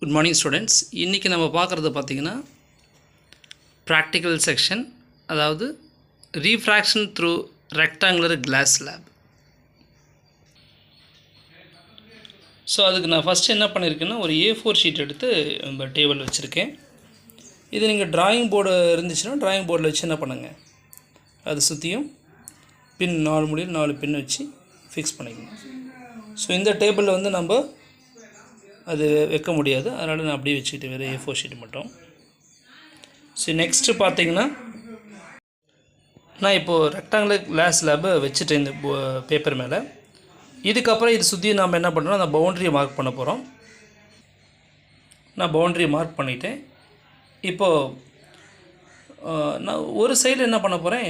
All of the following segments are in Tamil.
Good morning students. இன்றைக்கி நம்ம பார்க்குறது பார்த்திங்கன்னா ப்ராக்டிக்கல் செக்ஷன், அதாவது refraction through rectangular glass slab. So அதுக்கு நான் ஃபஸ்ட்டு என்ன பண்ணியிருக்கேன்னா, ஒரு A4 ஷீட் எடுத்து நம்ம டேபிள் வச்சுருக்கேன். இது நீங்கள் ட்ராயிங் போர்டு இருந்துச்சுன்னா ட்ராயிங் போர்டில் வச்சு என்ன பண்ணுங்கள், அது சுற்றியும் பின் 4 முடியும் 4 பின் வச்சு ஃபிக்ஸ் பண்ணிக்கணும். ஸோ இந்த டேபிளில் வந்து நம்ம அது வைக்க முடியாது, அதனால் நான் அப்படியே வச்சுக்கிட்டு வேறு A4 ஷீட் மட்டும். ஸோ நெக்ஸ்ட்டு பார்த்தீங்கன்னா, நான் இப்போது ரெக்டாங்குலர் கிளாஸ் லேபை வச்சுட்டேன் இந்த பேப்பர் மேலே. இதுக்கப்புறம் இது சுற்றி நாம் என்ன பண்ணுறோம், அந்த பவுண்ட்ரியை மார்க் பண்ண போகிறோம். நான் பவுண்ட்ரியை மார்க் பண்ணிட்டேன். இப்போது நான் ஒரு சைடில் என்ன பண்ண போகிறேன்,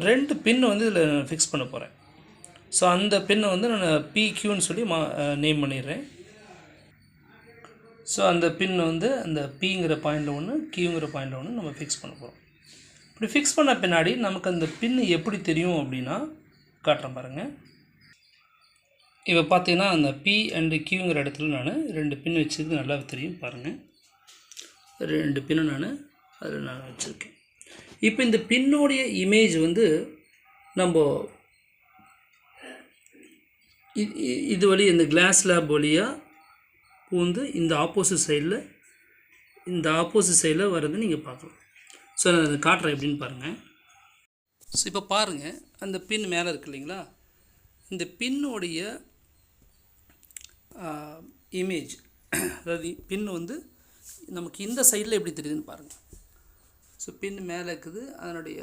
2 பின்னு வந்து இதில் ஃபிக்ஸ் பண்ண போகிறேன். ஸோ அந்த பின்னை வந்து நான் PQன்னு சொல்லி நேம் பண்ணிடுறேன். ஸோ அந்த பின் வந்து அந்த Pங்கிற பாயிண்டில் ஒன்று, Qங்கிற பாயிண்டில் ஒன்று நம்ம ஃபிக்ஸ் பண்ண போகிறோம். இப்படி ஃபிக்ஸ் பண்ண பின்னாடி நமக்கு அந்த பின்னு எப்படி தெரியும் அப்படின்னா காட்டுறேன் பாருங்கள். இப்போ பார்த்தீங்கன்னா அந்த P அண்டு Qங்கிற இடத்துல நான் 2 பின் வச்சுருக்கு, நல்லா தெரியும் பாருங்கள். 2 பின்னு அதில் நான் வச்சுருக்கேன். இப்போ இந்த பின்னோடைய இமேஜ் வந்து நம்ம இது வழி இந்த கிளாஸ் லேப் வழியாக பூந்து இந்த ஆப்போசிட் சைடில் வர்றது நீங்கள் பார்க்கலாம். ஸோ நான் அதை காட்டுறேன் எப்படின்னு பாருங்கள். ஸோ இப்போ பாருங்கள், அந்த பின் மேலே இருக்கு இல்லைங்களா, இந்த பின்னுடைய இமேஜ், அதாவது பின் வந்து நமக்கு இந்த சைடில் எப்படி தெரியுதுன்னு பாருங்கள். ஸோ பின் மேலே இருக்குது, அதனுடைய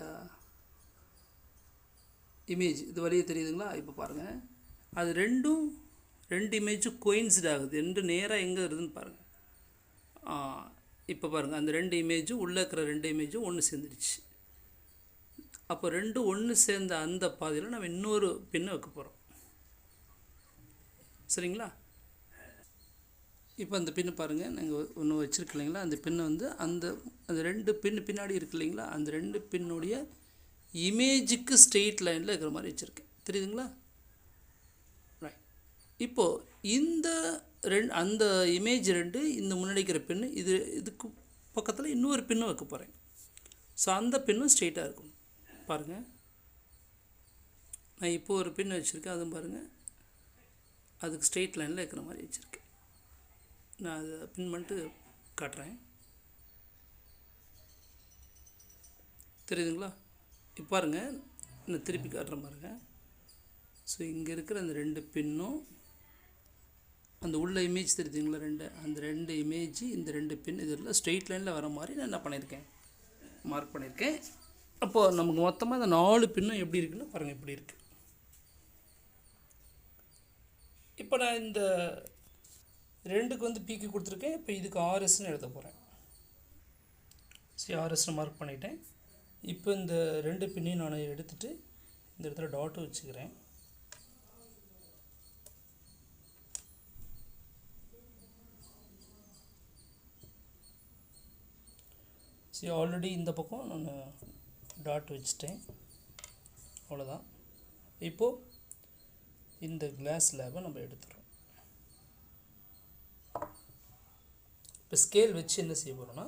இமேஜ் இது வழியே தெரியுதுங்களா. இப்போ பாருங்கள், அது ரெண்டு இமேஜும் கோயின்சிட் ஆகுது, 2 நேராக எங்கே இருக்குதுன்னு பாருங்கள். இப்போ பாருங்கள், அந்த 2 இமேஜும் உள்ளே இருக்கிற 2 இமேஜும் ஒன்று சேர்ந்துடுச்சு. அப்போ 2 ஒன்று சேர்ந்த அந்த பாதையில் நம்ம இன்னொரு பின்னை வைக்க போகிறோம், சரிங்களா. இப்போ அந்த பின்னு பாருங்கள், நாங்கள் ஒன்று வச்சுருக்கு இல்லைங்களா, அந்த பின்னை வந்து அந்த 2 பின்னு பின்னாடி இருக்கு இல்லைங்களா, அந்த 2 பின்னுடைய இமேஜுக்கு ஸ்ட்ரெயிட் லைனில் இருக்கிற மாதிரி வச்சுருக்கேன், தெரியுதுங்களா. ரைட். இப்போது இந்த அந்த இமேஜ் 2 இந்த முன்னாடி இருக்கிற பின்னு இதுக்கு பக்கத்தில் இன்னொரு பின்னும் வைக்க போகிறேன். ஸோ அந்த பின்னும் ஸ்ட்ரெயிட்டாக இருக்கும் பாருங்கள். நான் இப்போது ஒரு பின் வச்சுருக்கேன், அதுவும் பாருங்கள், அதுக்கு ஸ்ட்ரெயிட் லைனில் இருக்கிற மாதிரி வச்சுருக்கேன். நான் அதை பின் பண்ணிட்டு காட்டுறேன், தெரியுதுங்களா. இப்போ பாருங்கள், நான் திருப்பி காட்டுறேன் பாருங்கள். ஸோ இங்கே இருக்கிற அந்த 2 பின்னும் அந்த உள்ள இமேஜ் தெரியுதுங்களா, அந்த 2 இமேஜ் இந்த 2 பின் இதெல்லாம் ஸ்ட்ரெயிட் லைனில் வர மாதிரி நான் என்ன பண்ணியிருக்கேன், மார்க் பண்ணியிருக்கேன். அப்போது நமக்கு மொத்தமாக இந்த 4 பின்னும் எப்படி இருக்குன்னு பாருங்கள், எப்படி இருக்குது. இப்போ நான் இந்த 2க்கு வந்து PQ கொடுத்துருக்கேன். இப்போ இதுக்கு RSன்னு எழுத போகிறேன். சரி, RSன்னு மார்க் பண்ணிட்டேன். இப்போ இந்த 2 பின்னையும் நான் எடுத்துகிட்டு இந்த இடத்துல டாட்டு வச்சுக்கிறேன். சரி, ஆல்ரெடி இந்த பக்கம் நான் டாட் வச்சுட்டேன், அவ்வளோதான். இப்போது இந்த கிளாஸ் லேபை நம்ம எடுத்துகிறோம். இப்போ ஸ்கேல் வச்சு என்ன செய்ய போகிறோன்னா,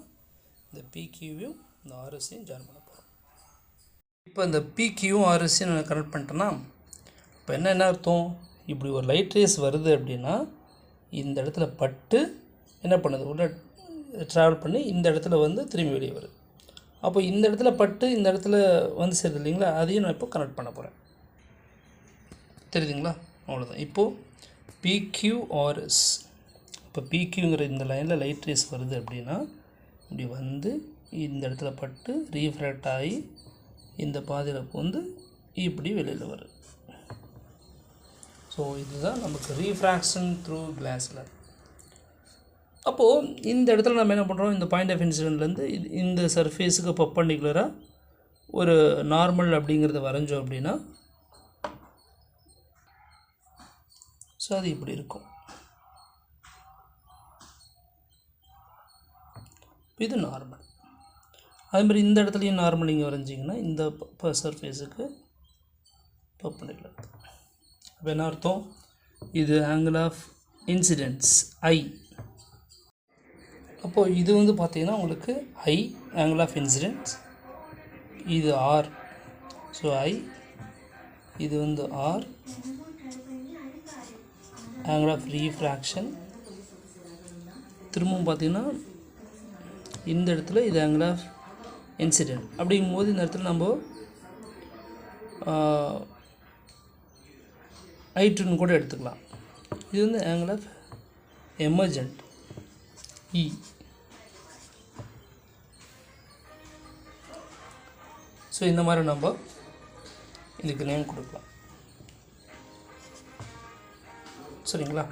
இந்த PQவையும் இந்த RSையும் ஜாயின் பண்ண போகிறோம். இப்போ இந்த PQவும் RSையும் நான் கனெக்ட் பண்ணிட்டேன்னா, இப்போ என்ன அர்த்தம், இப்படி ஒரு லைட் ரேஸ் வருது அப்படின்னா இந்த இடத்துல பட்டு என்ன பண்ணுது, உள்ள ட்ராவல் பண்ணி இந்த இடத்துல வந்து திரும்பி வெளியே வருது. அப்போ இந்த இடத்துல பட்டு இந்த இடத்துல வந்து சேருது இல்லைங்களா, அதையும் நான் இப்போ கனெக்ட் பண்ண போகிறேன், தெரியுதுங்களா. அவ்வளோதான். இப்போது PQRS, இப்போ PQங்கிற இந்த லைனில் லைட் ரேஸ் வருது அப்படின்னா இப்படி வந்து இந்த இடத்துல பட்டு ரீஃப்ராக்ட் ஆகி இந்த பாதையில் வந்து இப்படி வெளியில் வருது. ஸோ இதுதான் நமக்கு ரீஃப்ராக்ஷன் த்ரூ கிளாஸ் லேப். அப்போது இந்த இடத்துல நம்ம என்ன பண்ணுறோம், இந்த பாயிண்ட் ஆஃப் இன்சிடென்ட்லேருந்து இந்த சர்ஃபேஸுக்கு பர்பெண்டிகுலராக ஒரு நார்மல் அப்படிங்கிறத வரைஞ்சோம் அப்படின்னா ஸோ அது இப்படி இருக்கும். இது நார்மல். அதுமாதிரி இந்த இடத்துலையும் நார்மல் நீங்கள் வரைஞ்சிங்கன்னா இந்த சர்ஃபேஸுக்கு பர்பெண்டிகுலர். அப்போ என்ன அர்த்தம், இது ஆங்கிள் ஆஃப் இன்சிடென்ட்ஸ் I. அப்போது இது வந்து பார்த்திங்கன்னா உங்களுக்கு I ஆங்கிள் ஆஃப் இன்சிடென்ஸ், இது R, ஸோ I, இது வந்து R ஆங்கிள் ஆஃப் ரீஃப்ராக்ஷன். திரும்பவும் பார்த்திங்கன்னா இந்த இடத்துல இது ஆங்கிள் ஆஃப் இன்சிடென்ட். அப்படிங்கும்போது இந்த இடத்துல நம்ம I2 கூட எடுத்துக்கலாம். இது வந்து angle of emergent E. So இந்த மாதிரி நம்ம இதுக்கு நேம் கொடுக்கலாம். சரிங்களா?